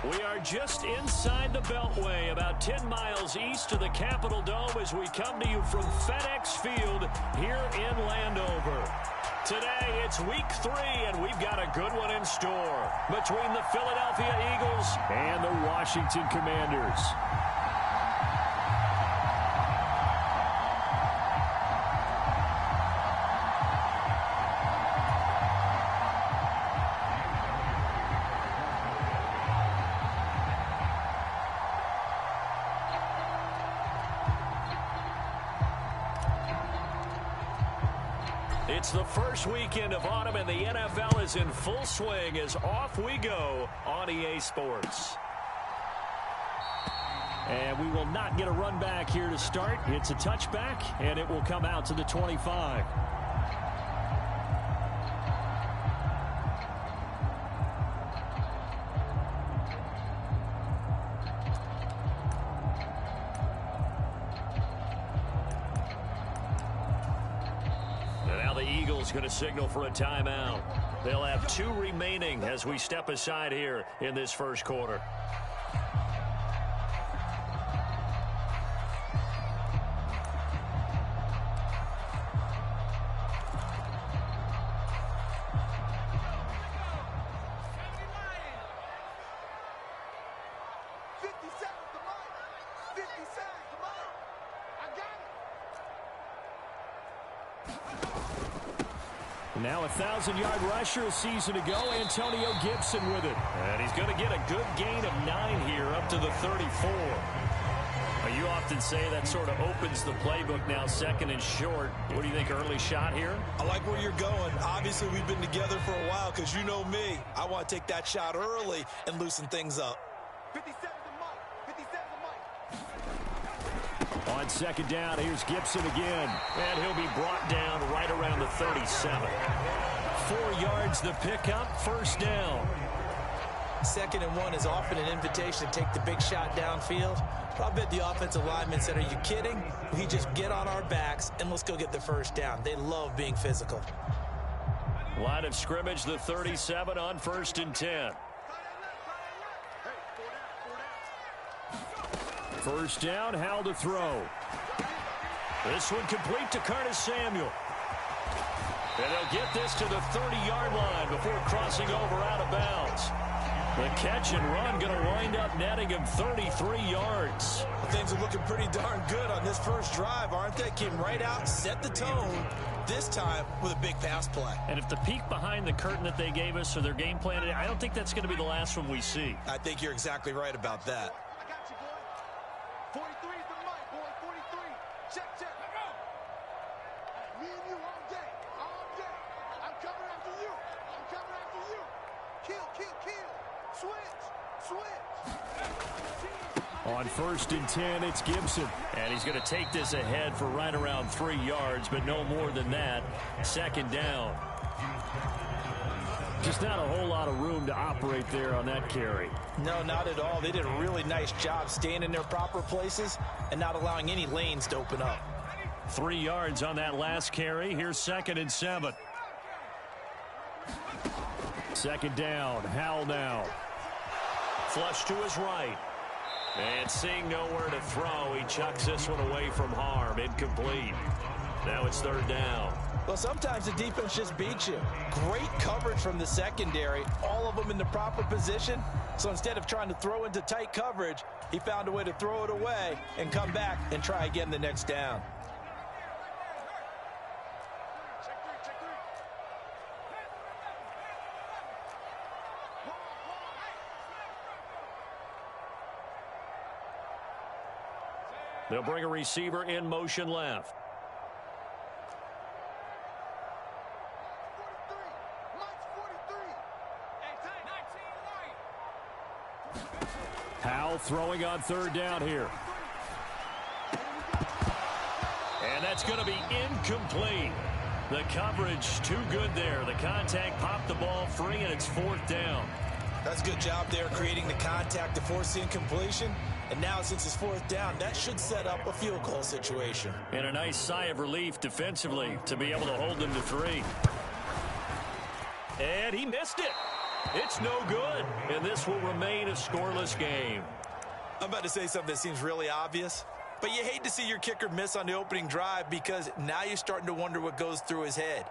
We are just inside the Beltway, about 10 miles east of the Capitol Dome as we come to you from FedEx Field here in Landover. Today, it's week 3, and we've got a good one in store between the Philadelphia Eagles and the Washington Commanders. It's the first weekend of autumn, and the NFL is in full swing as off we go on EA Sports. And we will not get a run back here to start. It's a touchback, and it will come out to the 25. Going to signal for a timeout. They'll have 2 remaining as we step aside here in this first quarter. Now a 1,000-yard rusher a season ago, Antonio Gibson with it. And he's going to get a good gain of 9 here up to the 34. You often say that sort of opens the playbook now, second and short. What do you think, early shot here? I like where you're going. Obviously, we've been together for a while because you know me. I want to take that shot early and loosen things up. 57 to Mike. 57 to Mike. On second down, here's Gibson again. And he'll be brought down right around the 37. 4 yards the pickup, first down. 2nd and 1 is often an invitation to take the big shot downfield. But I bet the offensive lineman said, are you kidding? We just get on our backs and let's go get the first down. They love being physical. Line of scrimmage, the 37 on 1st and 10. First down, Howell to throw. This one complete to Curtis Samuel. And they'll get this to the 30-yard line before crossing over out of bounds. The catch and run going to wind up netting him 33 yards. Things are looking pretty darn good on this first drive, aren't they? Came right out, set the tone, this time with a big pass play. And if the peek behind the curtain that they gave us or their game plan, I don't think that's going to be the last one we see. I think you're exactly right about that. 43 is the mic, boy. 43. Check, check. Go. Me and you all day. All day. I'm coming after you. I'm coming after you. Kill, kill, kill. Switch. Switch. On 1st and 10, it's Gibson. And he's going to take this ahead for right around 3 yards, but no more than that. 2nd down. Just not a whole lot of room to operate there on that carry. No, not at all. They did a really nice job staying in their proper places and not allowing any lanes to open up. 3 yards on that last carry. Here's 2nd and 7. 2nd down. Howell now. Flush to his right. And seeing nowhere to throw, he chucks this one away from harm. Incomplete. Now it's 3rd down. Well, sometimes the defense just beats you. Great coverage from the secondary, all of them in the proper position. So instead of trying to throw into tight coverage, he found a way to throw it away and come back and try again the next down. They'll bring a receiver in motion left. Howell throwing on 3rd down here. And that's going to be incomplete. The coverage too good there. The contact popped the ball free, and it's 4th down. That's a good job there creating the contact to force the incompletion. And now since it's 4th down, that should set up a field goal situation. And a nice sigh of relief defensively to be able to hold them to 3. And he missed it. It's no good, and this will remain a scoreless game. I'm about to say something that seems really obvious, but you hate to see your kicker miss on the opening drive because now you're starting to wonder what goes through his head.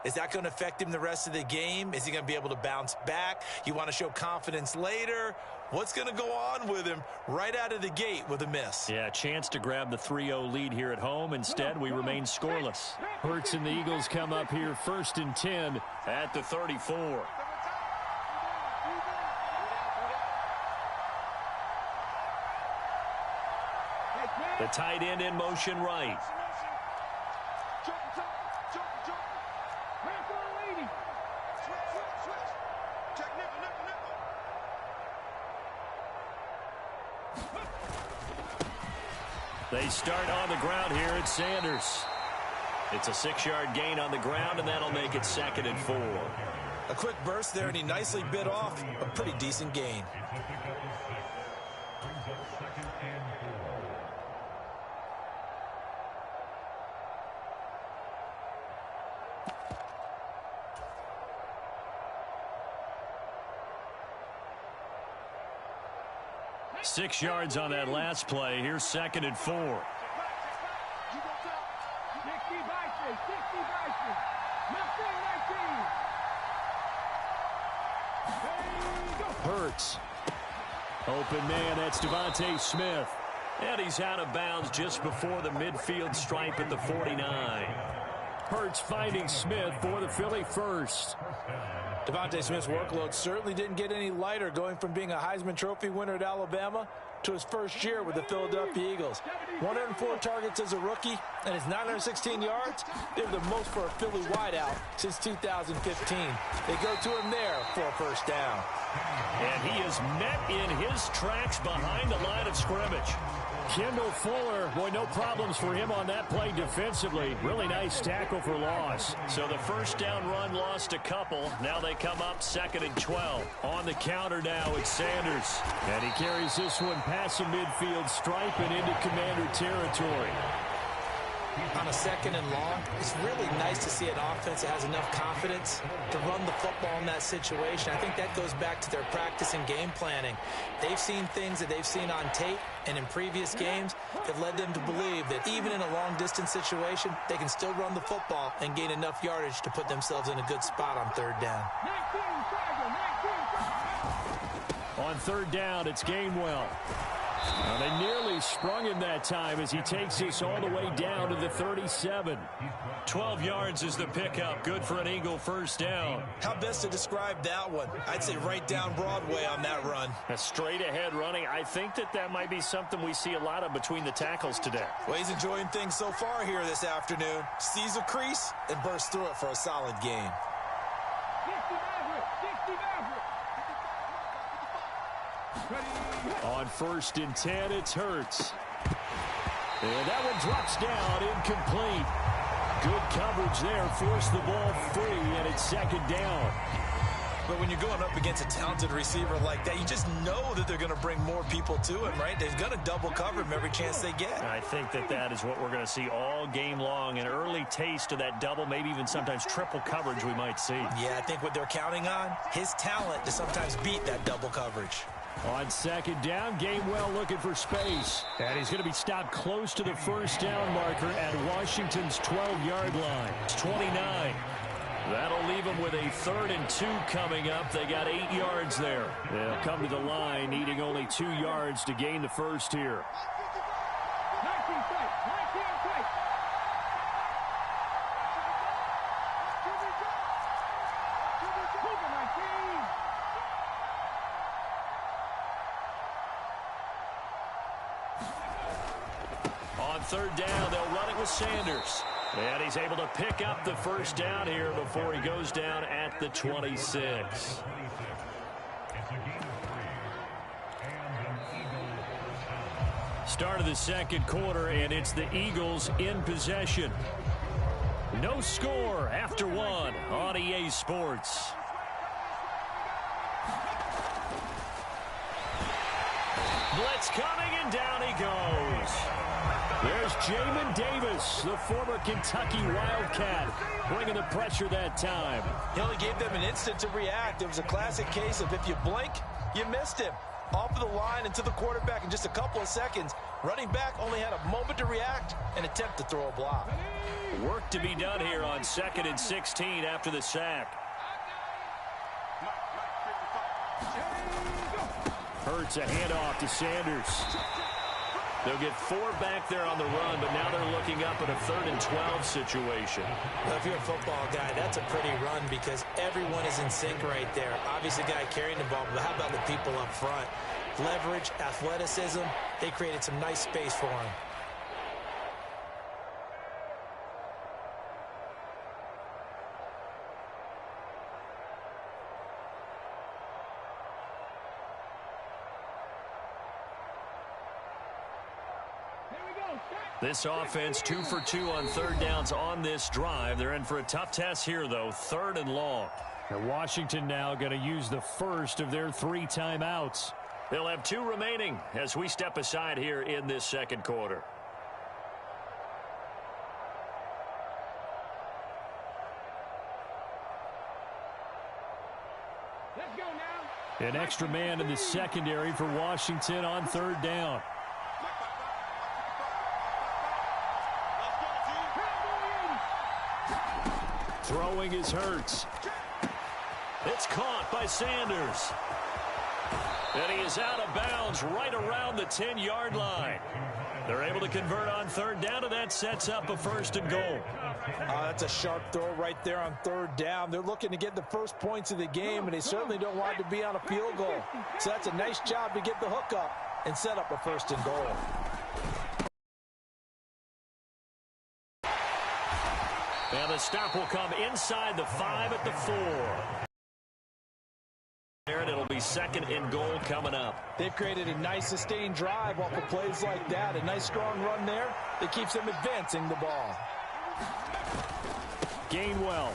Is that going to affect him the rest of the game? Is he going to be able to bounce back? You want to show confidence later? What's going to go on with him right out of the gate with a miss? Yeah, chance to grab the 3-0 lead here at home. Instead, we remain scoreless. Hurts and the Eagles come up here 1st and 10 at the 34. The tight end in motion right. They start on the ground here at Sanders. It's a 6-yard gain on the ground, and that'll make it 2nd and 4. A quick burst there, and he nicely bit off a pretty decent gain. Six yards on that last play. Here's 2nd and 4. Hurts. Open man, that's Devontae Smith. And he's out of bounds just before the midfield stripe at the 49. Hurts finding Smith for the Philly first. Devontae Smith's workload certainly didn't get any lighter going from being a Heisman Trophy winner at Alabama to his first year with the Philadelphia Eagles. 104 targets as a rookie, and his 916 yards, they're the most for a Philly wideout since 2015. They go to him there for a first down. And he is met in his tracks behind the line of scrimmage. Kendall Fuller, boy, no problems for him on that play defensively. Really nice tackle for loss. So the first down run lost a couple. Now they come up 2nd and 12. On the counter now, it's Sanders. And he carries this one past the midfield stripe and into Commander territory. On a 2nd and long, it's really nice to see an offense that has enough confidence to run the football in that situation. I think that goes back to their practice and game planning. They've seen things that they've seen on tape and in previous games that led them to believe that even in a long-distance situation, they can still run the football and gain enough yardage to put themselves in a good spot on 3rd down. On 3rd down, it's Gainwell. Well, they nearly sprung him that time as he takes this all the way down to the 37. 12 yards is the pickup. Good for an Eagle first down. How best to describe that one? I'd say right down Broadway on that run. A straight ahead running. I think that might be something we see a lot of between the tackles today. Well, he's enjoying things so far here this afternoon. Sees a crease and bursts through it for a solid gain. On 1st and 10, it's Hurts. And that one drops down, incomplete. Good coverage there, forced the ball free, and it's 2nd down. But when you're going up against a talented receiver like that, you just know that they're going to bring more people to him, right? They're going to double cover him every chance they get. I think that is what we're going to see all game long. An early taste of that double, maybe even sometimes triple coverage we might see. Yeah, I think what they're counting on, his talent to sometimes beat that double coverage. On 2nd down, Gainwell looking for space. And he's going to be stopped close to the first down marker at Washington's 12-yard line. It's 29. That'll leave them with a 3rd and 2 coming up. They got 8 yards there. They'll come to the line, needing only 2 yards to gain the first here. On 3rd down, they'll run it with Sanders. And he's able to pick up the first down here before he goes down at the 26. Start of the 2nd quarter, and it's the Eagles in possession. No score after 1 on EA Sports. Blitz coming, and down he goes. There's Jamin Davis, the former Kentucky Wildcat, bringing the pressure that time. He only gave them an instant to react. It was a classic case of if you blink, you missed him. Off of the line and to the quarterback in just a couple of seconds. Running back only had a moment to react and attempt to throw a block. Work to be done here on 2nd and 16 after the sack. Hurts a handoff to Sanders. They'll get 4 back there on the run, but now they're looking up at a 3rd and 12 situation. Well, if you're a football guy, that's a pretty run because everyone is in sync right there. Obviously, the guy carrying the ball, but how about the people up front? Leverage, athleticism, they created some nice space for him. This offense 2 for 2 on 3rd downs on this drive. They're in for a tough test here, though, 3rd and long. And Washington now going to use the first of their 3 timeouts. They'll have 2 remaining as we step aside here in this 2nd quarter. Let's go now. An extra man in the secondary for Washington on 3rd down. Throwing is Hurts. It's caught by Sanders. And he is out of bounds right around the 10-yard line. They're able to convert on 3rd down, and that sets up a 1st and goal. That's a sharp throw right there on 3rd down. They're looking to get the first points of the game, and they certainly don't want to be on a field goal. So that's a nice job to get the hook up and set up a 1st and goal. And the stop will come inside the 5 at the 4. And it'll be 2nd and goal coming up. They've created a nice sustained drive off of plays like that. A nice strong run there that keeps them advancing the ball. Gainwell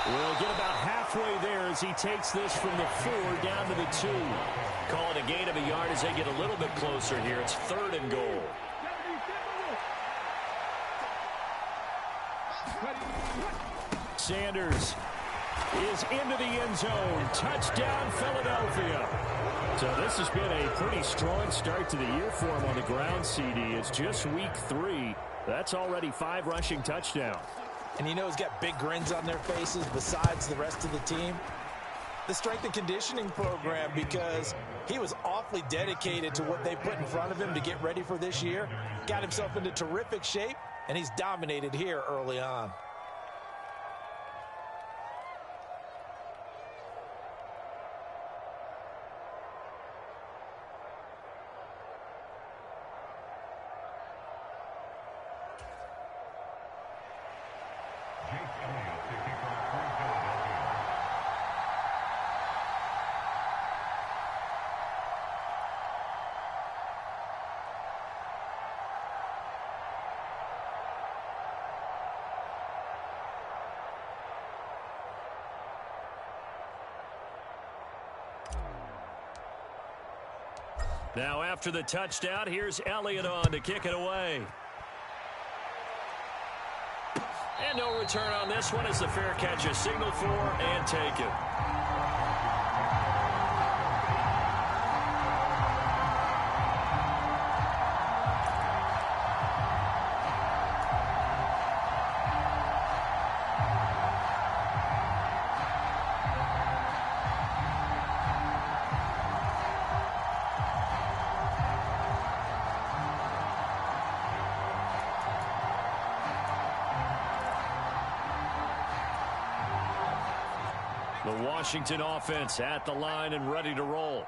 will get about halfway there as he takes this from the 4 down to the 2. Call it a gain of a yard as they get a little bit closer here. It's 3rd and goal. Sanders is into the end zone. Touchdown, Philadelphia. So this has been a pretty strong start to the year for him on the ground, CD. It's just week 3. That's already 5 rushing touchdowns. And you know he's got big grins on their faces besides the rest of the team. The strength and conditioning program, because he was awfully dedicated to what they put in front of him to get ready for this year. Got himself into terrific shape, and he's dominated here early on. Now after the touchdown, here's Elliott on to kick it away. And no return on this one as the fair catch is signaled for and taken. The Washington offense at the line and ready to roll.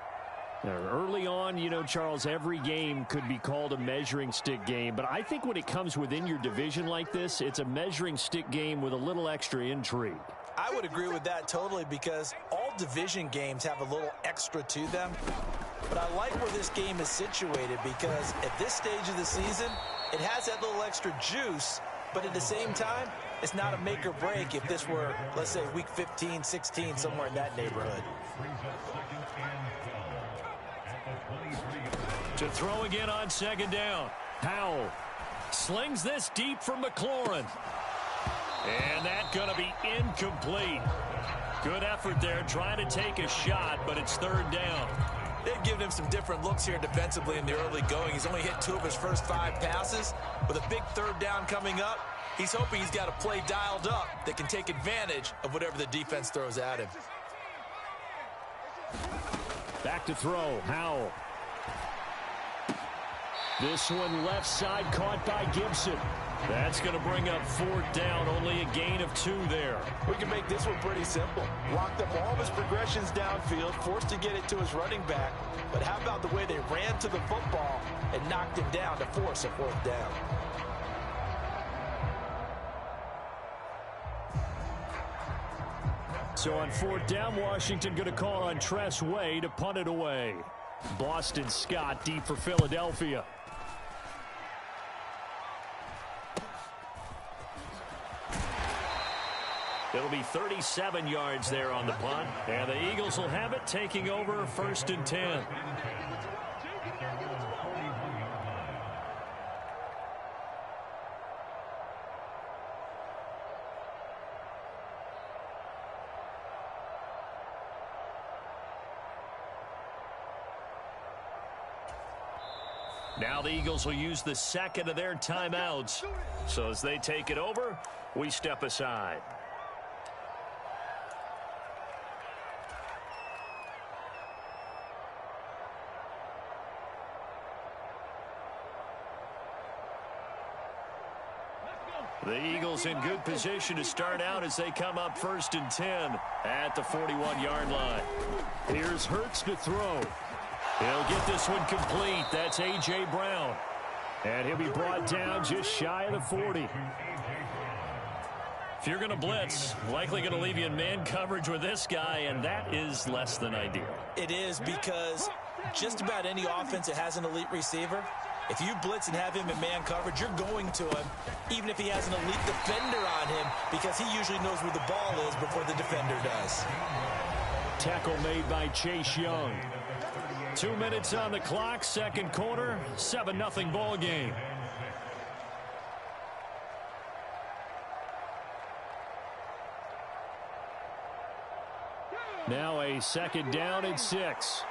Now, early on, you know, Charles, every game could be called a measuring stick game. But I think when it comes within your division like this, it's a measuring stick game with a little extra intrigue. I would agree with that totally because all division games have a little extra to them. But I like where this game is situated because at this stage of the season, it has that little extra juice. But at the same time, it's not a make or break if this were, let's say, week 15, 16, somewhere in that neighborhood. To throw again on second down. Howell slings this deep for McLaurin. And that's going to be incomplete. Good effort there trying to take a shot, but it's third down. They've given him some different looks here defensively in the early going. He's only hit 2 of his first 5 passes. With a big third down coming up, he's hoping he's got a play dialed up that can take advantage of whatever the defense throws at him. Back to throw, Howell. This one left side caught by Gibson. That's going to bring up fourth down, only a gain of 2 there. We can make this one pretty simple. Locked up all of his progressions downfield, forced to get it to his running back. But how about the way they ran to the football and knocked him down to force a fourth down? So on fourth down, Washington going to call on Tress Way to punt it away. Boston Scott deep for Philadelphia. It'll be 37 yards there on the punt. And the Eagles will have it, taking over first and 10. Now the Eagles will use the second of their timeouts. So as they take it over, we step aside. The Eagles in good position to start out as they come up first and 10 at the 41-yard line. Here's Hurts to throw. He'll get this one complete. That's A.J. Brown. And he'll be brought down just shy of the 40. If you're going to blitz, likely going to leave you in man coverage with this guy, and that is less than ideal. It is, because just about any offense that has an elite receiver, if you blitz and have him in man coverage, you're going to him, even if he has an elite defender on him, because he usually knows where the ball is before the defender does. Tackle made by Chase Young. 2 minutes on the clock, second quarter, 7-0 ball game. Now a second down and 6.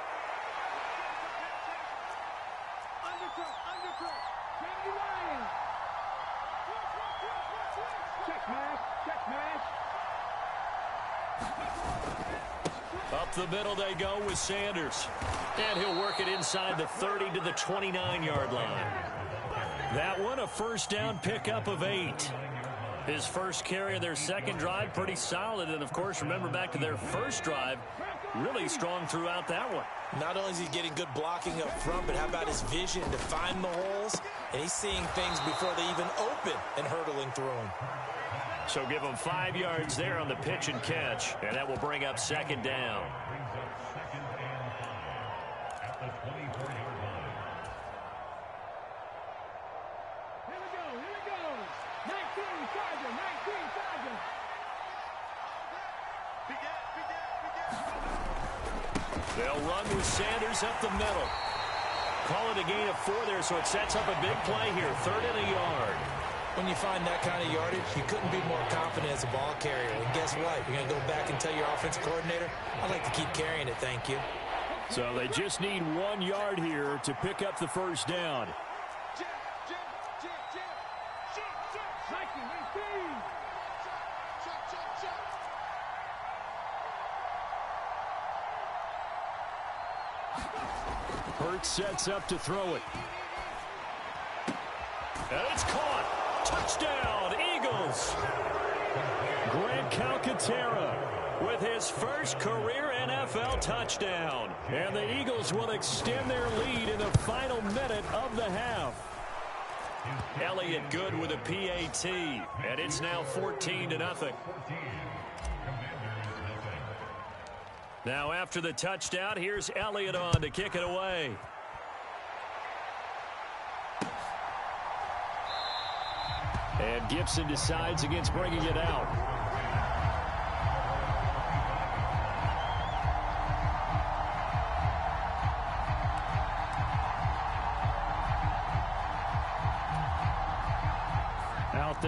Up the middle they go with Sanders. And he'll work it inside the 30 to the 29-yard line. That one, a first down pickup of 8. His first carry of their second drive, pretty solid. And, of course, remember back to their first drive, really strong throughout that one. Not only is he getting good blocking up front, but how about his vision to find the holes? And he's seeing things before they even open and hurdling through them. So give him 5 yards there on the pitch and catch, and that will bring up second down. They'll run with Sanders up the middle. Call it a gain of 4 there, so it sets up a big play here. 3rd and a yard. When you find that kind of yardage, you couldn't be more confident as a ball carrier. And guess what? You're going to go back and tell your offensive coordinator, I'd like to keep carrying it, thank you. So they just need 1 yard here to pick up the first down. Hurts sets up to throw it. And it's caught. Touchdown, Eagles. Grant Calcaterra with his first career NFL touchdown. And the Eagles will extend their lead in the final minute of the half. Elliott good with a PAT. And it's now 14-0. Now after the touchdown, here's Elliott on to kick it away. And Gibson decides against bringing it out.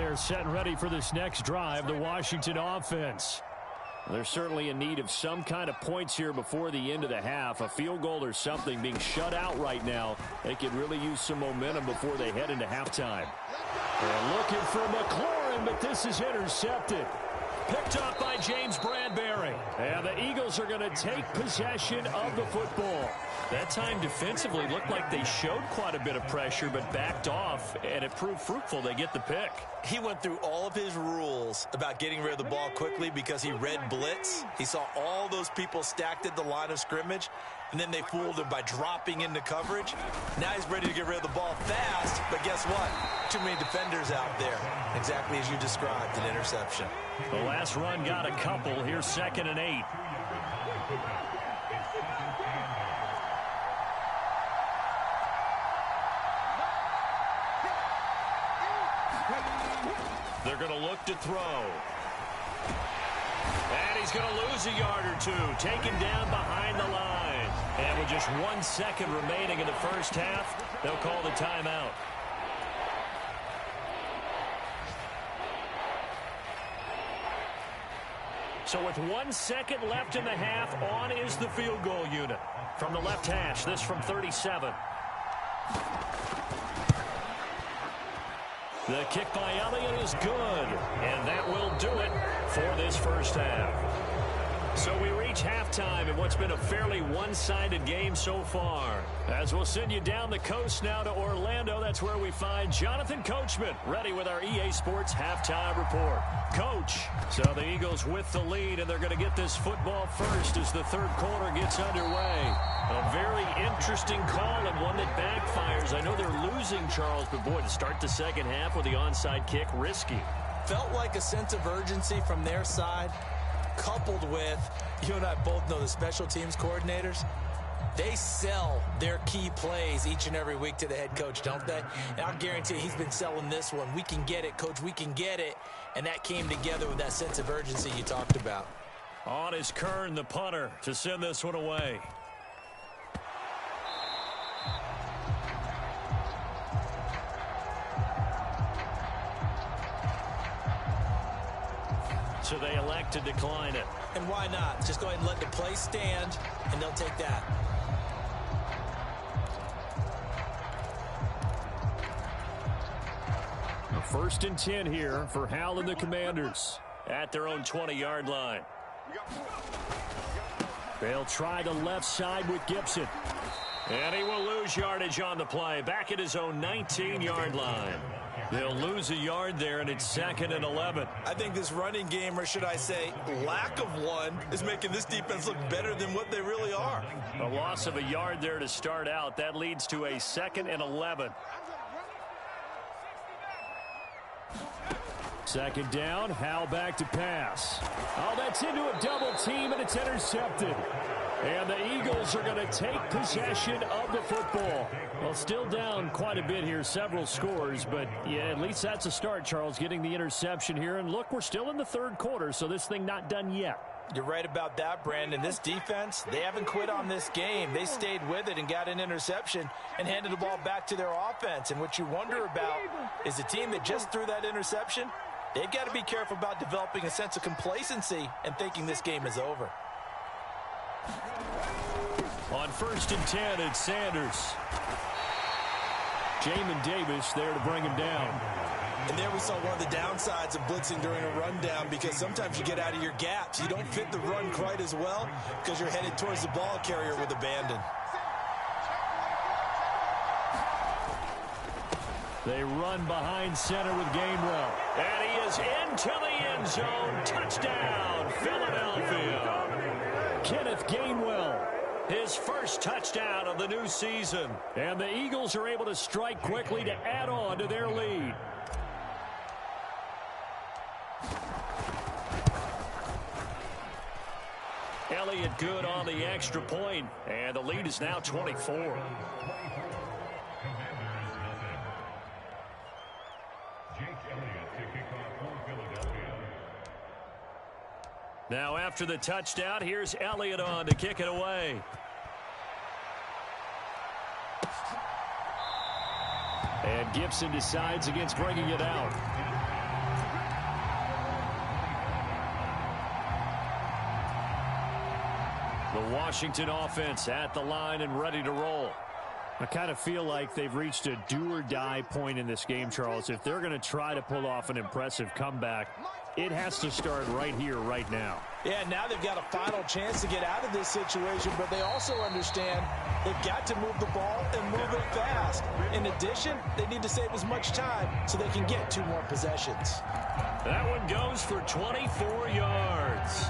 they're setting ready for this next drive, the Washington offense. They're certainly in need of some kind of points here before the end of the half. A field goal or something, being shut out right now. They could really use some momentum before they head into halftime. They're looking for McLaurin, but this is intercepted. Picked up by James Bradbury. And the Eagles are going to take possession of the football. That time defensively looked like they showed quite a bit of pressure but backed off, and it proved fruitful. They get the pick. He went through all of his rules about getting rid of the ball quickly because he read blitz. He saw all those people stacked at the line of scrimmage, and then they fooled him by dropping into coverage. Now he's ready to get rid of the ball fast, but guess what? Too many defenders out there. Exactly as you described, an interception. The last run got a couple. Here's 2nd and 8. They're going to look to throw. And he's going to lose a yard or two. Taken down behind the line. And with just 1 second remaining in the first half, they'll call the timeout. So with 1 second left in the half, on is the field goal unit. From the left hash, this from 37. The kick by Elliott is good, and that will do it for this first half. So we reach halftime in what's been a fairly one-sided game so far. As we'll send you down the coast now to Orlando, that's where we find Jonathan Coachman, ready with our EA Sports Halftime Report. Coach, so the Eagles with the lead, and they're going to get this football first as the third quarter gets underway. A very interesting call and one that backfires. I know they're losing, Charles, but boy, to start the second half with the onside kick, risky. Felt like a sense of urgency from their side, coupled with, you and I both know the special teams coordinators, they sell their key plays each and every week to the head coach, don't they? And I'll guarantee he's been selling this one. We can get it, coach, we can get it. And that came together with that sense of urgency you talked about. On is Kern, the punter, to send this one away. So they elect to decline it. And why not? Just go ahead and let the play stand, and they'll take that. First and 10 here for Hal and the Commanders at their own 20-yard line. They'll try the left side with Gibson. And he will lose yardage on the play, back at his own 19-yard line. They'll lose a yard there, and it's 2nd and 11. I think this running game, or should I say lack of one, is making this defense look better than what they really are. A loss of a yard there to start out. That leads to a 2nd and 11. Second down, Hal back to pass. Oh, that's into a double team, and it's intercepted. And the Eagles are going to take possession of the football. Well, still down quite a bit here, several scores, but yeah, at least that's a start, Charles, getting the interception here. And look, we're still in the third quarter, so this thing not done yet. You're right about that, Brandon. This defense, they haven't quit on this game. They stayed with it and got an interception and handed the ball back to their offense. And what you wonder about is the team that just threw that interception, they've got to be careful about developing a sense of complacency and thinking this game is over. On 1st and 10, it's Sanders. Jamin Davis there to bring him down. And there we saw one of the downsides of blitzing during a rundown, because sometimes you get out of your gaps. You don't fit the run quite as well because you're headed towards the ball carrier with abandon. They run behind center with Gainwell. And he is into the end zone. Touchdown, Philadelphia. Kenneth Gainwell, his first touchdown of the new season. And the Eagles are able to strike quickly to add on to their lead. Elliott good on the extra point, and the lead is now 24. Now after the touchdown, here's Elliott on to kick it away. And Gibson decides against bringing it out. The Washington offense at the line and ready to roll. I kind of feel like they've reached a do-or-die point in this game, Charles. If they're going to try to pull off an impressive comeback, it has to start right here, right now. Yeah, now they've got a final chance to get out of this situation, but they also understand they've got to move the ball and move it fast. In addition, they need to save as much time so they can get 2 more possessions. That one goes for 24 yards.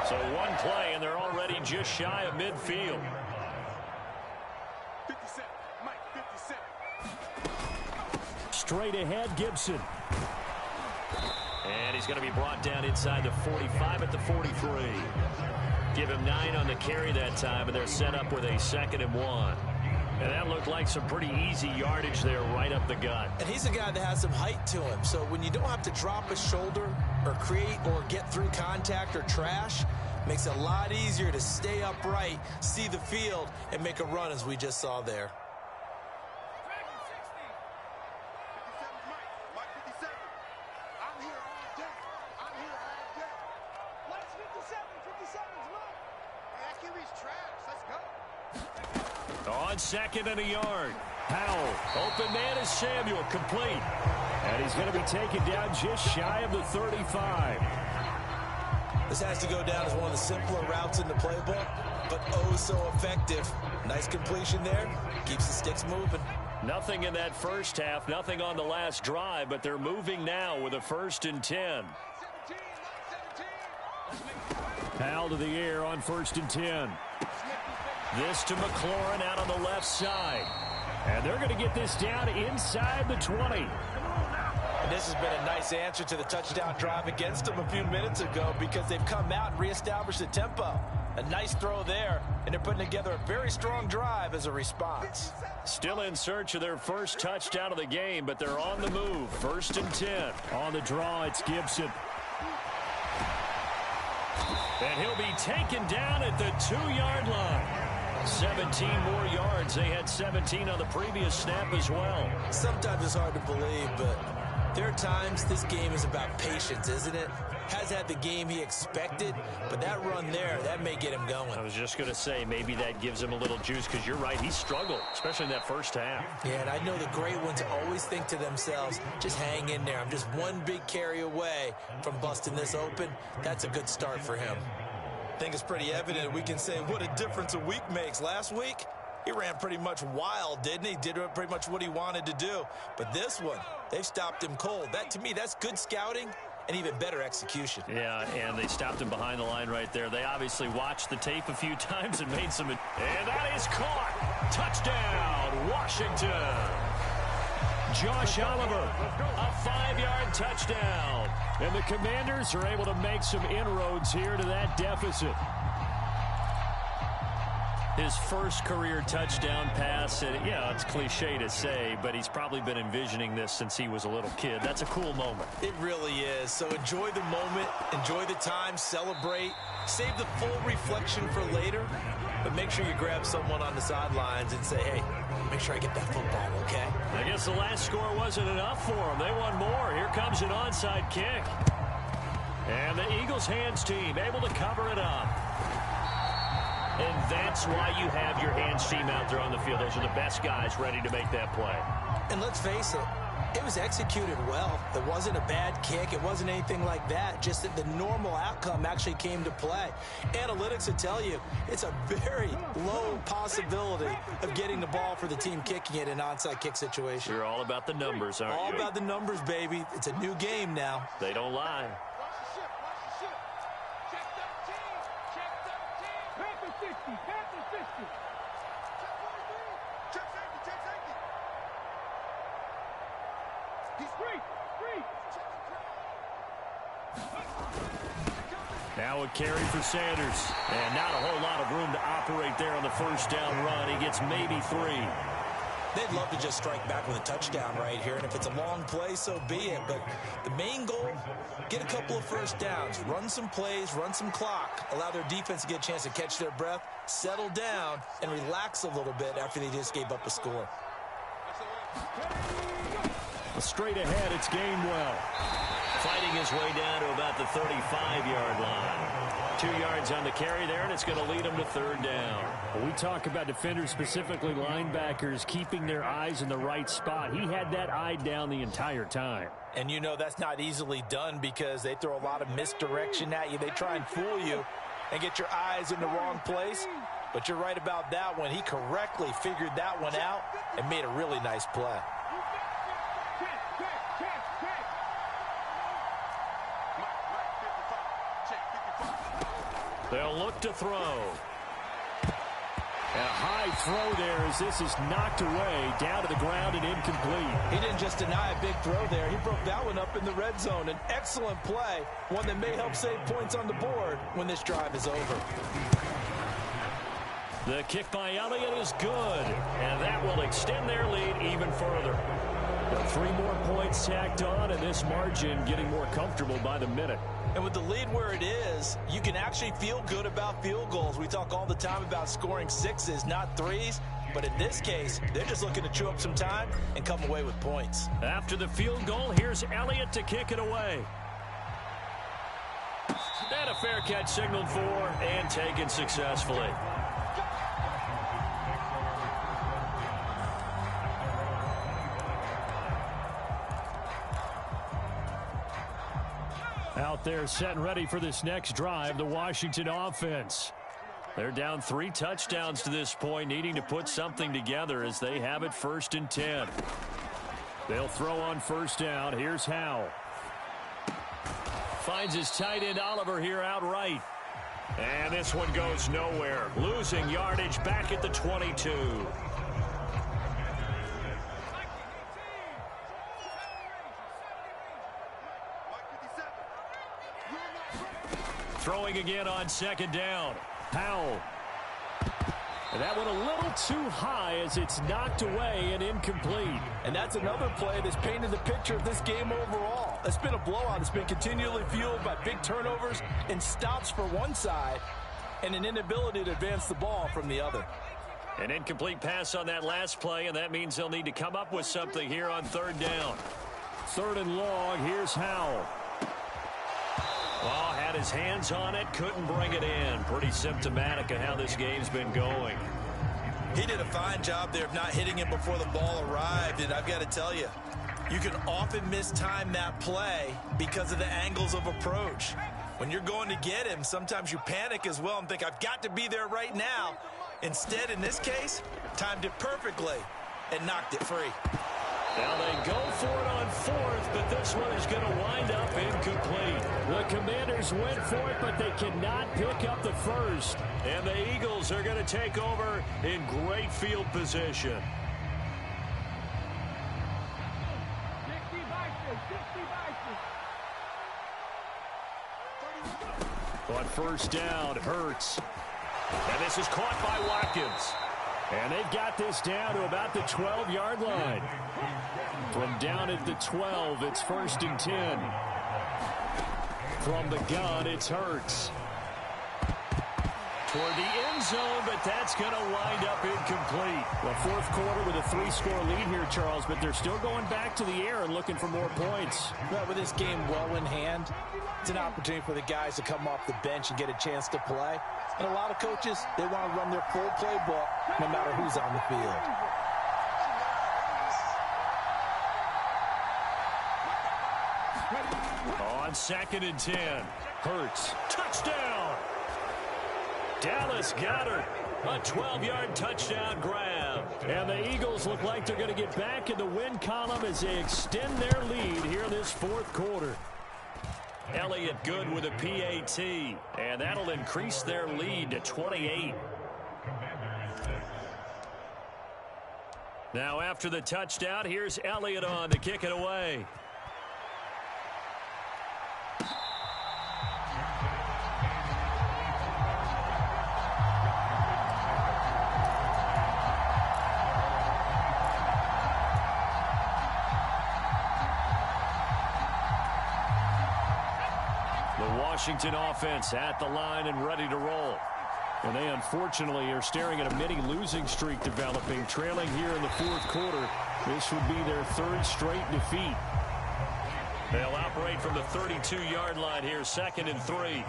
So one play, and they're already just shy of midfield. 57, Mike, 57. Straight ahead, Gibson. And he's going to be brought down inside the 45 at the 43. Give him 9 on the carry that time, and they're set up with a 2nd and 1. And that looked like some pretty easy yardage there right up the gut. And he's a guy that has some height to him, so when you don't have to drop a shoulder or create or get through contact or trash, makes it a lot easier to stay upright, see the field, and make a run as we just saw there. 57's Mike, 57. I'm here all day. I'm here all day. Mike's 57, 57's Mike. Hey, that QB's trash. Let's go. On 2nd and a yard. Powell, open man is Samuel, complete. And he's going to be taken down just shy of the 35. This has to go down as one of the simpler routes in the playbook, but oh so effective. Nice completion there. Keeps the sticks moving. Nothing in that first half, nothing on the last drive, but they're moving now with a 1st and 10. 17. Powell to the air on 1st and 10. This to McLaurin out on the left side. And they're going to get this down inside the 20. And this has been a nice answer to the touchdown drive against them a few minutes ago because they've come out and reestablished the tempo. A nice throw there, and they're putting together a very strong drive as a response. Still in search of their first touchdown of the game, but they're on the move. 1st and 10. On the draw, it's Gibson. And he'll be taken down at the 2-yard line. 17 more yards. They had 17 on the previous snap as well. Sometimes it's hard to believe, but there are times this game is about patience, isn't it? Has had the game he expected, but that run there, that may get him going. I was just going to say, maybe that gives him a little juice, because you're right, he struggled, especially in that first half. Yeah, and I know the great ones always think to themselves, just hang in there. I'm just one big carry away from busting this open. That's a good start for him. I think it's pretty evident we can say what a difference a week makes. Last week, he ran pretty much wild, didn't he? Did pretty much what he wanted to do. But this one, they've stopped him cold. That, to me, that's good scouting and even better execution. Yeah, and they stopped him behind the line right there. They obviously watched the tape a few times and made some... And that is caught. Touchdown, Washington. Josh Oliver, a 5-yard touchdown. And the Commanders are able to make some inroads here to that deficit. His first career touchdown pass, and yeah, it's cliche to say, but he's probably been envisioning this since he was a little kid. That's a cool moment. It really is. So enjoy the moment, enjoy the time, celebrate, save the full reflection for later, but make sure you grab someone on the sidelines and say, hey, make sure I get that football, okay? I guess the last score wasn't enough for them. They want more. Here comes an onside kick. And the Eagles hands team able to cover it up. And that's why you have your hands team out there on the field. Those are the best guys ready to make that play. And let's face it, it was executed well. It wasn't a bad kick. It wasn't anything like that. Just that the normal outcome actually came to play. Analytics will tell you it's a very low possibility of getting the ball for the team kicking it in an onside kick situation. You're all about the numbers, aren't you? All about the numbers, baby. It's a new game now. They don't lie. Now a carry for Sanders. And not a whole lot of room to operate there on the first down run. He gets maybe 3. They'd love to just strike back with a touchdown right here, and if it's a long play, so be it. But the main goal, get a couple of first downs, run some plays, run some clock, allow their defense to get a chance to catch their breath, settle down, and relax a little bit after they just gave up a score. Straight ahead, it's Gainwell. fighting his way down to about the 35-yard line. 2 yards on the carry there, and it's going to lead him to third down. When we talk about defenders, specifically linebackers, keeping their eyes in the right spot. He had that eye down the entire time. And you know that's not easily done because they throw a lot of misdirection at you. They try and fool you and get your eyes in the wrong place. But you're right about that one. He correctly figured that one out and made a really nice play. They'll look to throw. A high throw there as this is knocked away, down to the ground and incomplete. He didn't just deny a big throw there. He broke that one up in the red zone. An excellent play, one that may help save points on the board when this drive is over. The kick by Elliott is good, and that will extend their lead even further. But 3 more points tacked on, and this margin getting more comfortable by the minute. And with the lead where it is, you can actually feel good about field goals. We talk all the time about scoring 6s, not 3s. But in this case, they're just looking to chew up some time and come away with points. After the field goal, here's Elliott to kick it away. And a fair catch signaled for and taken successfully. Out there set and ready for this next drive, the Washington offense. They're down 3 touchdowns to this point, needing to put something together as they have it 1st and 10. They'll throw on 1st down. Here's Howell. Finds his tight end Oliver here outright. And this one goes nowhere. Losing yardage back at the 22. Throwing again on 2nd down. Howell. And that one a little too high as it's knocked away and incomplete. And that's another play that's painted the picture of this game overall. It's been a blowout. It's been continually fueled by big turnovers and stops for one side and an inability to advance the ball from the other. An incomplete pass on that last play, and that means they'll need to come up with something here on 3rd down. 3rd and long. Here's Howell. Well, had his hands on it, couldn't bring it in. Pretty symptomatic of how this game's been going. He did a fine job there of not hitting him before the ball arrived, and I've got to tell you, you can often mistime that play because of the angles of approach. When you're going to get him, sometimes you panic as well and think, I've got to be there right now. Instead, in this case, timed it perfectly and knocked it free. Now they go for it on 4th, but this one is going to wind up incomplete. The Commanders went for it, but they cannot pick up the 1st. And the Eagles are going to take over in great field position. On 1st down, Hurts. And this is caught by Watkins. And they've got this down to about the 12-yard line. From down at the 12, it's 1st and 10. From the gun, it's Hurts. Toward the end zone, but that's going to wind up incomplete. Well, 4th quarter with a 3-score lead here, Charles, but they're still going back to the air and looking for more points. But with this game well in hand, it's an opportunity for the guys to come off the bench and get a chance to play. And a lot of coaches, they want to run their full playbook no matter who's on the field. On 2nd and 10, Hurts. Touchdown! Dallas Goedert, a 12-yard touchdown grab. And the Eagles look like they're going to get back in the win column as they extend their lead here in this 4th quarter. Elliott good with a PAT, and that'll increase their lead to 28. Now after the touchdown, here's Elliott on to kick it away. Washington offense at the line and ready to roll. And they unfortunately are staring at a mini losing streak developing, trailing here in the 4th quarter. This would be their 3rd straight defeat. They'll operate from the 32-yard line here, 2nd and 3.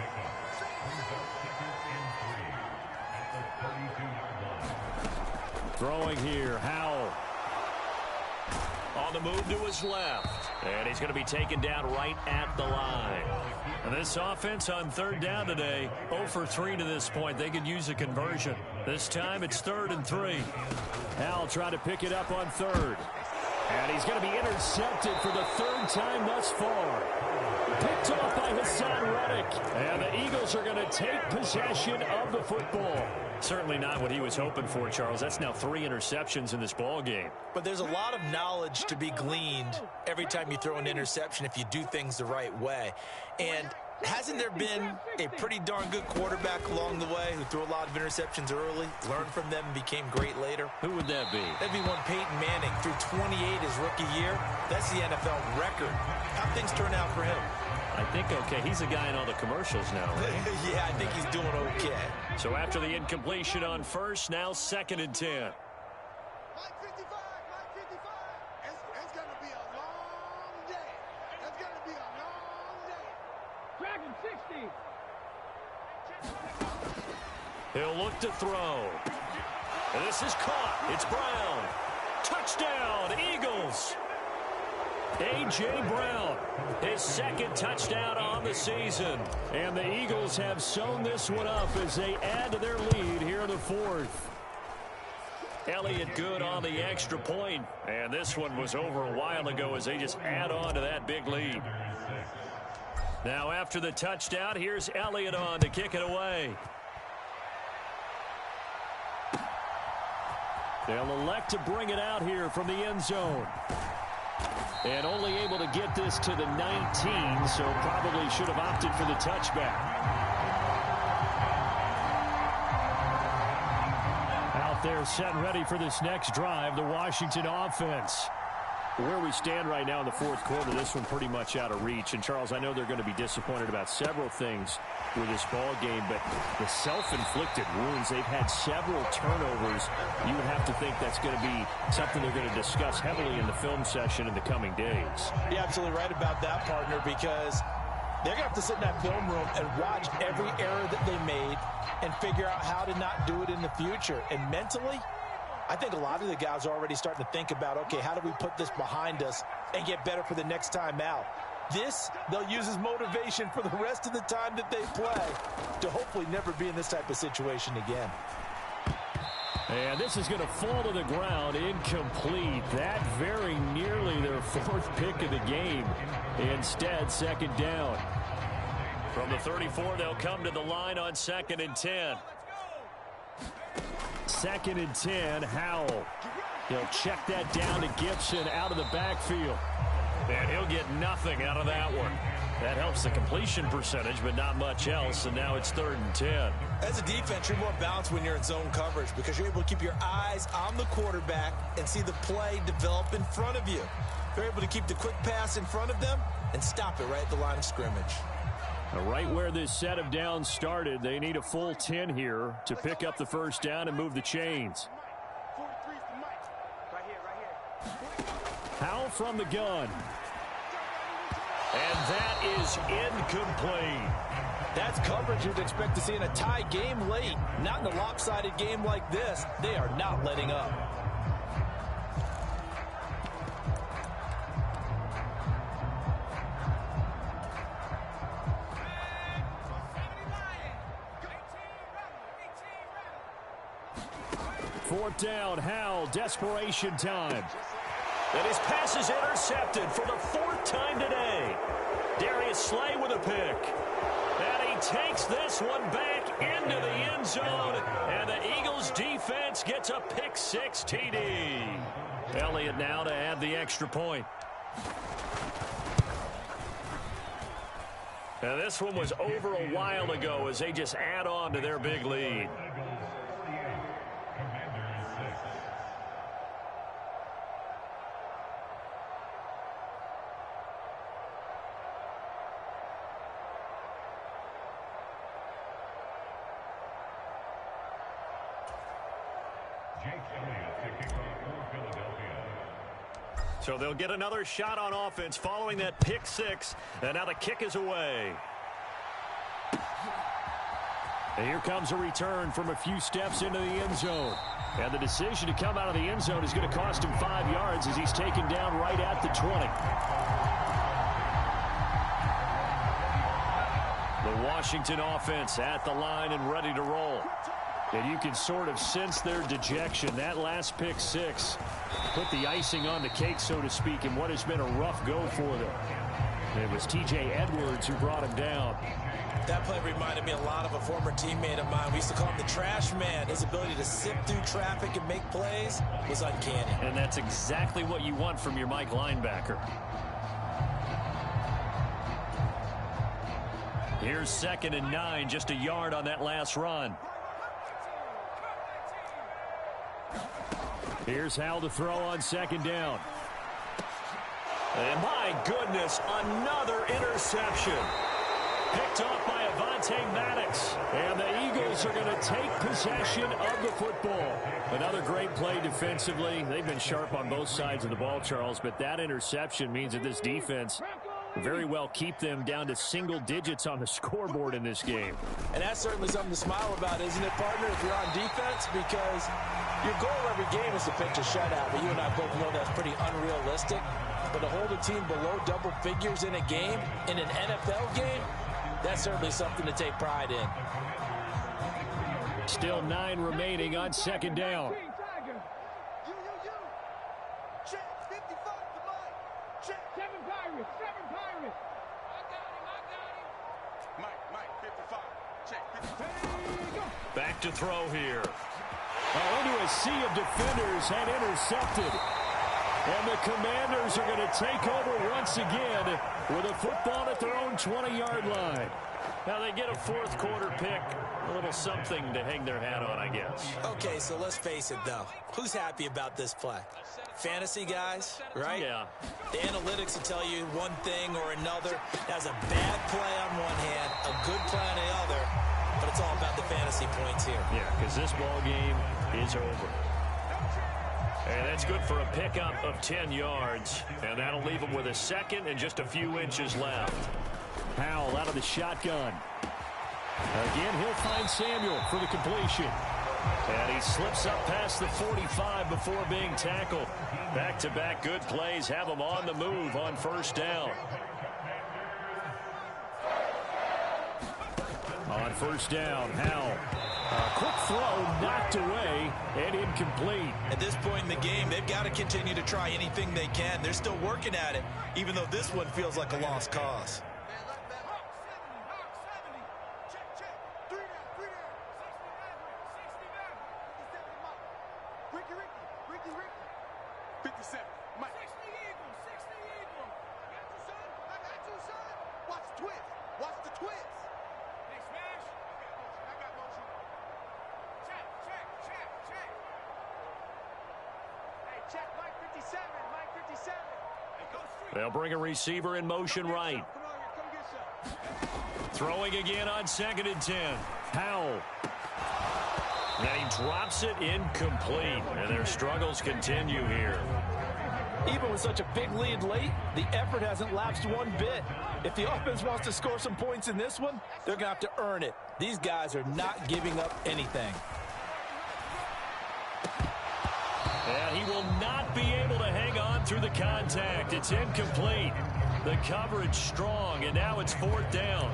Throwing here, Howell. On the move to his left. And he's going to be taken down right at the line. And this offense on 3rd down today, 0 for 3 to this point. They could use a conversion. This time it's 3rd and 3. Howell trying to pick it up on 3rd. And he's going to be intercepted for the 3rd time thus far. Picked off by Hassan Reddick. And the Eagles are going to take possession of the football. Certainly not what he was hoping for, Charles. That's now 3 interceptions in this ball game. But there's a lot of knowledge to be gleaned every time you throw an interception if you do things the right way. And hasn't there been a pretty darn good quarterback along the way who threw a lot of interceptions early, learned from them, and became great later? Who would that be? That'd be one Peyton Manning. Threw 28 his rookie year. That's the NFL record. How'd things turn out for him? I think okay. He's a guy in all the commercials now, right? Yeah, I think he's doing okay. So after the incompletion on 1st, now 2nd and 10. Mike 55, Mike 55. It's going to be a long day. It's going to be a long day. Dragon 60. He'll look to throw. And this is caught. It's Brown. Touchdown, Eagles. A.J. Brown, his 2nd touchdown on the season. And the Eagles have sewn this one up as they add to their lead here in the 4th. Elliott good on the extra point. And this one was over a while ago as they just add on to that big lead. Now after the touchdown, here's Elliott on to kick it away. They'll elect to bring it out here from the end zone. And only able to get this to the 19, so probably should have opted for the touchback. Out there set and ready for this next drive, the Washington offense. Where we stand right now in the 4th quarter, this one pretty much out of reach. And, Charles, I know they're going to be disappointed about several things with this ball game, but the self-inflicted wounds, they've had several turnovers. You would have to think that's going to be something they're going to discuss heavily in the film session in the coming days. You're absolutely right about that, partner, because they're going to have to sit in that film room and watch every error that they made and figure out how to not do it in the future. And mentally, I think a lot of the guys are already starting to think about, okay, how do we put this behind us and get better for the next time out? This, they'll use as motivation for the rest of the time that they play to hopefully never be in this type of situation again. And this is going to fall to the ground, incomplete. That very nearly their 4th pick of the game. Instead, 2nd down. From the 34, they'll come to the line on 2nd and 10. 2nd and 10, Howell. He'll check that down to Gibson out of the backfield. And he'll get nothing out of that one. That helps the completion percentage, but not much else, and now it's 3rd and 10. As a defense, you're more balanced when you're in zone coverage because you're able to keep your eyes on the quarterback and see the play develop in front of you. You're able to keep the quick pass in front of them and stop it right at the line of scrimmage. Right where this set of downs started, they need a full 10 here to pick up the 1st down and move the chains. Howell from the gun. And that is incomplete. That's coverage you'd expect to see in a tie game late. Not in a lopsided game like this. They are not letting up. Fourth down, Howell, desperation time. And his pass is intercepted for the 4th time today. Darius Slay with a pick. And he takes this one back into the end zone. And the Eagles defense gets a pick 6 TD. Elliott now to add the extra point. And this one was over a while ago as they just add on to their big lead. So they'll get another shot on offense following that pick six. And now the kick is away. And here comes a return from a few steps into the end zone. And the decision to come out of the end zone is going to cost him 5 yards as he's taken down right at the 20. The Washington offense at the line and ready to roll. And you can sort of sense their dejection. That last pick six put the icing on the cake, so to speak, in what has been a rough go for them. It was T.J. Edwards who brought him down. That play reminded me a lot of a former teammate of mine. We used to call him the trash man. His ability to sift through traffic and make plays was uncanny. And that's exactly what you want from your Mike linebacker. Here's 2nd and 9, just a yard on that last run. Here's Howell to throw on 2nd down. And my goodness, another interception. Picked off by Avonte Maddox. And the Eagles are going to take possession of the football. Another great play defensively. They've been sharp on both sides of the ball, Charles, but that interception means that this defense very well keep them down to single digits on the scoreboard in this game. And that's certainly something to smile about, isn't it, partner, if you're on defense? Because your goal every game is to pitch a shutout, but you and I both know that's pretty unrealistic. But to hold a team below double figures in a game, in an NFL game, that's certainly something to take pride in. Still 9 remaining on 2nd down. Check, 55 to Mike. Check. 7 Pirates. I got him. Mike, 55. Check, 55. Back to throw here. Into a sea of defenders and intercepted. And the Commanders are going to take over once again with a football at their own 20-yard line. Now they get a 4th quarter pick. A little something to hang their hat on, I guess. Okay, so let's face it, though. Who's happy about this play? Fantasy guys, right? Yeah. The analytics will tell you one thing or another. That's a bad play on one hand, a good play on the other, but it's all about the fantasy points here. Yeah, because this ball game is over. And that's good for a pickup of 10 yards. And that'll leave him with a 2nd and just a few inches left. Howell out of the shotgun. Again, he'll find Samuel for the completion. And he slips up past the 45 before being tackled. Back-to-back good plays have him on the move on 1st down. On 1st down, Howell. A quick throw knocked away and incomplete. At this point in the game, they've got to continue to try anything they can. They're still working at it, even though this one feels like a lost cause. They'll bring a receiver in motion right. Throwing again on 2nd and 10. Howell. And he drops it incomplete. And their struggles continue here. Even with such a big lead late, the effort hasn't lapsed one bit. If the offense wants to score some points in this one, they're going to have to earn it. These guys are not giving up anything. And he will not be able to hang on through the contact. It's incomplete. The coverage strong, and now it's 4th down.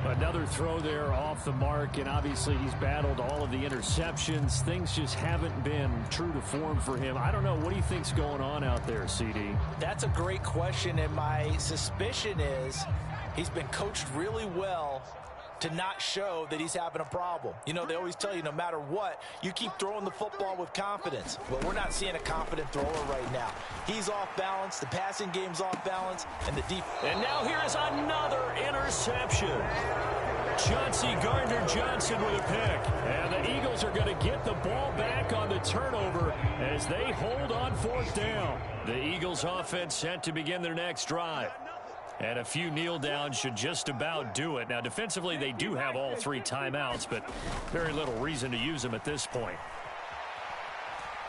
Another throw there off the mark, and obviously he's battled all of the interceptions. Things just haven't been true to form for him. I don't know. What do you think's going on out there, CD? That's a great question, and my suspicion is he's been coached really well to not show that he's having a problem. You know, they always tell you no matter what, you keep throwing the football with confidence. Well, we're not seeing a confident thrower right now. He's off balance, the passing game's off balance, and the deep. And now here is another interception. Chauncey Gardner-Johnson with a pick. And the Eagles are going to get the ball back on the turnover as they hold on 4th down. The Eagles offense set to begin their next drive. And a few kneel downs should just about do it. Now, defensively, they do have all 3 timeouts, but very little reason to use them at this point.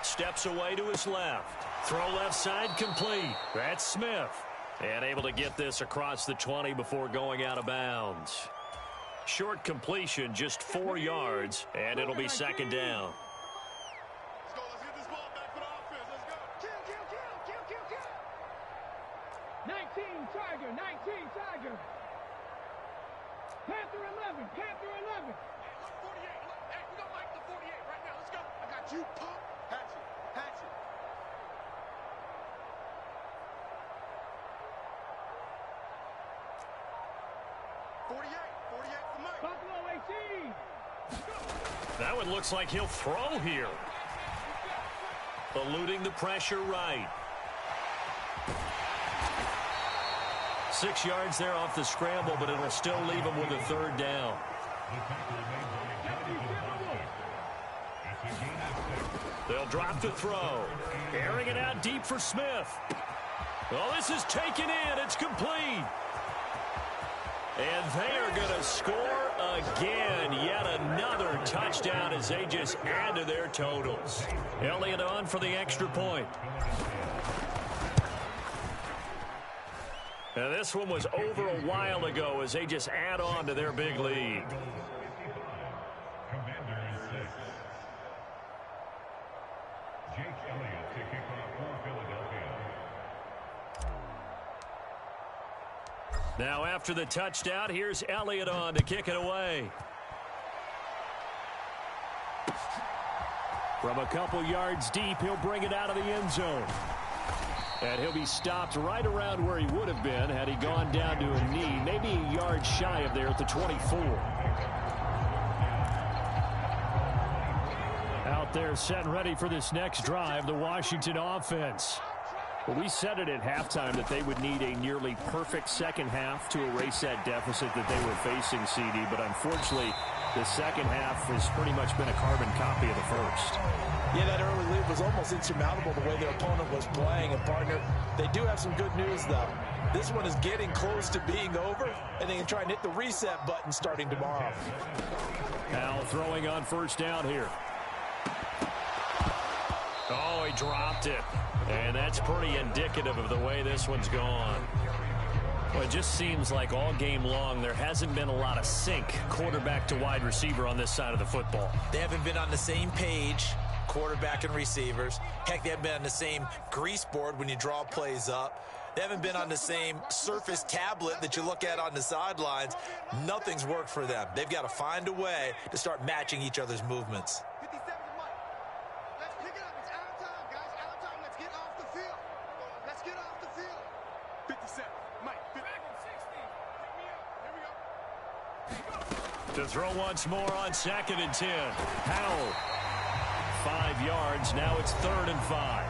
Steps away to his left. Throw left side complete. That's Smith. And able to get this across the 20 before going out of bounds. Short completion, just 4 yards, and it'll be second down. Let's go. Let's get this ball back for the offense. Let's go. Kill. 19 Tiger. Panther 11. Hey, look, 48. Look, hey, we don't like the 48 right now. Let's go. I got you, pump. Hatchet. 48 for Mike. Buffalo 18. That one looks like he'll throw here. Eluding the pressure right. 6 yards there off the scramble, but it'll still leave him with a third down. They'll drop the throw. Airing it out deep for Smith. Well, this is taken in. It's complete. And they are going to score again. Yet another touchdown as they just add to their totals. Elliott on for the extra point. Now this one was over a while ago as they just add on to their big lead. Now after the touchdown, here's Elliott on to kick it away. From a couple yards deep, he'll bring it out of the end zone. And he'll be stopped right around where he would have been had he gone down to a knee, maybe a yard shy of there at the 24. Out there set and ready for this next drive, the Washington offense. Well, we said it at halftime that they would need a nearly perfect second half to erase that deficit that they were facing, CD. But unfortunately, the second half has pretty much been a carbon copy of the first. Yeah, that early lead was almost insurmountable the way their opponent was playing. And, partner, they do have some good news, though. This one is getting close to being over, and they can try and hit the reset button starting tomorrow. Now throwing on first down here. Oh, he dropped it. And that's pretty indicative of the way this one's gone. Well, it just seems like all game long there hasn't been a lot of sync quarterback to wide receiver on this side of the football. They haven't been on the same page, quarterback and receivers. Heck, they haven't been on the same grease board when you draw plays up. They haven't been on the same Surface tablet that you look at on the sidelines. Nothing's worked for them. They've got to find a way to start matching each other's movements. 57 to Mike. Let's pick it up. It's out of time, guys. Out of time. Let's get off the field. Let's get off the field. 57. Mike. 50. Back in 60. Pick me up. Here we go. To throw once more on 2nd and 10. Howell. 5 yards. Now it's 3rd and 5.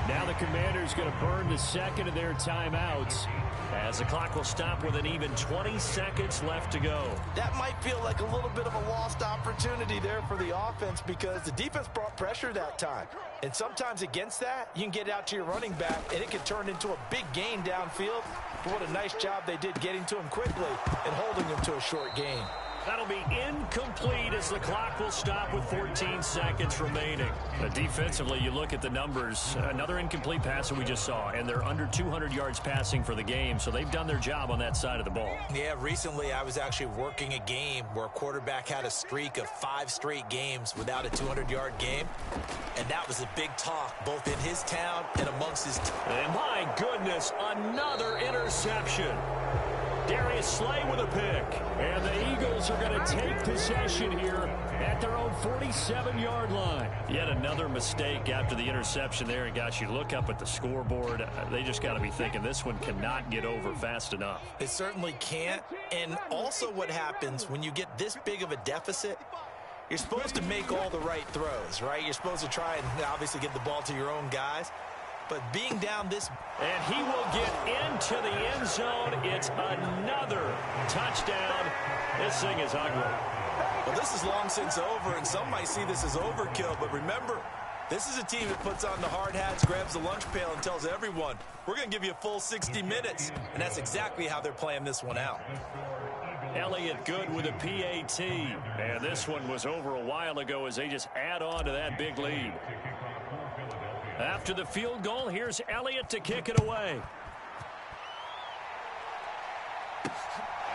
Now the Commanders going to burn the second of their timeouts as the clock will stop with an even 20 seconds left to go. That might feel like a little bit of a lost opportunity there for the offense because the defense brought pressure that time. And sometimes against that, you can get out to your running back, and it can turn into a big gain downfield. But what a nice job they did getting to him quickly and holding him to a short gain. That'll be incomplete as the clock will stop with 14 seconds remaining. But defensively, you look at the numbers. Another incomplete pass that we just saw, and they're under 200 yards passing for the game, so they've done their job on that side of the ball. Yeah, recently I was actually working a game where a quarterback had a streak of 5 straight games without a 200-yard game, and that was a big talk both in his town and amongst his team. And my goodness, another interception. Darius Slay with a pick. And the Eagles are going to take possession here at their own 47-yard line. Yet another mistake after the interception there. And, gosh, you look up at the scoreboard. They just got to be thinking this one cannot get over fast enough. It certainly can't. And also what happens when you get this big of a deficit, you're supposed to make all the right throws, right? You're supposed to try and obviously get the ball to your own guys. But being down this... And he will get into the end zone. It's another touchdown. This thing is ugly. Well, this is long since over, and some might see this as overkill. But remember, this is a team that puts on the hard hats, grabs the lunch pail, and tells everyone, we're going to give you a full 60 minutes. And that's exactly how they're playing this one out. Elliott good with a PAT. And this one was over a while ago as they just add on to that big lead. After the field goal, here's Elliott to kick it away.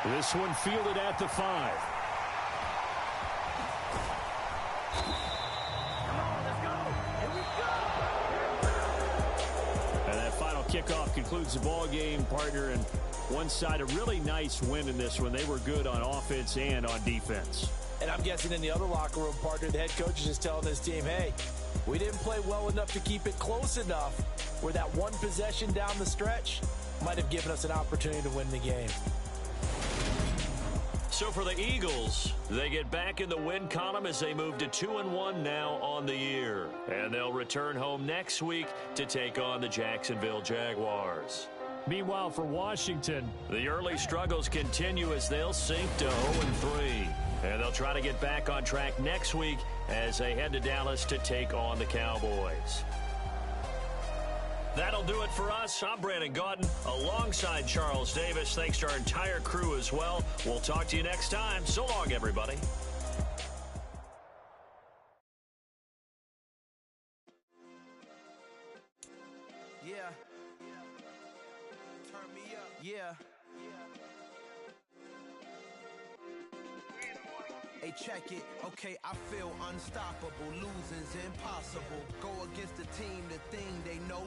This one fielded at the 5. And that final kickoff concludes the ball game, partner. And one side, a really nice win in this one. They were good on offense and on defense. And I'm guessing in the other locker room, partner, the head coach is just telling this team, hey, we didn't play well enough to keep it close enough where that one possession down the stretch might have given us an opportunity to win the game. So for the Eagles, they get back in the win column as they move to 2-1 now on the year. And they'll return home next week to take on the Jacksonville Jaguars. Meanwhile, for Washington, the early struggles continue as they'll sink to 0-3. And they'll try to get back on track next week as they head to Dallas to take on the Cowboys. That'll do it for us. I'm Brandon Gaudin alongside Charles Davis. Thanks to our entire crew as well. We'll talk to you next time. So long, everybody. Yeah. Turn me up. Yeah. Hey, check it. Okay, I feel unstoppable. Losing's impossible. Go against the team, the thing they know.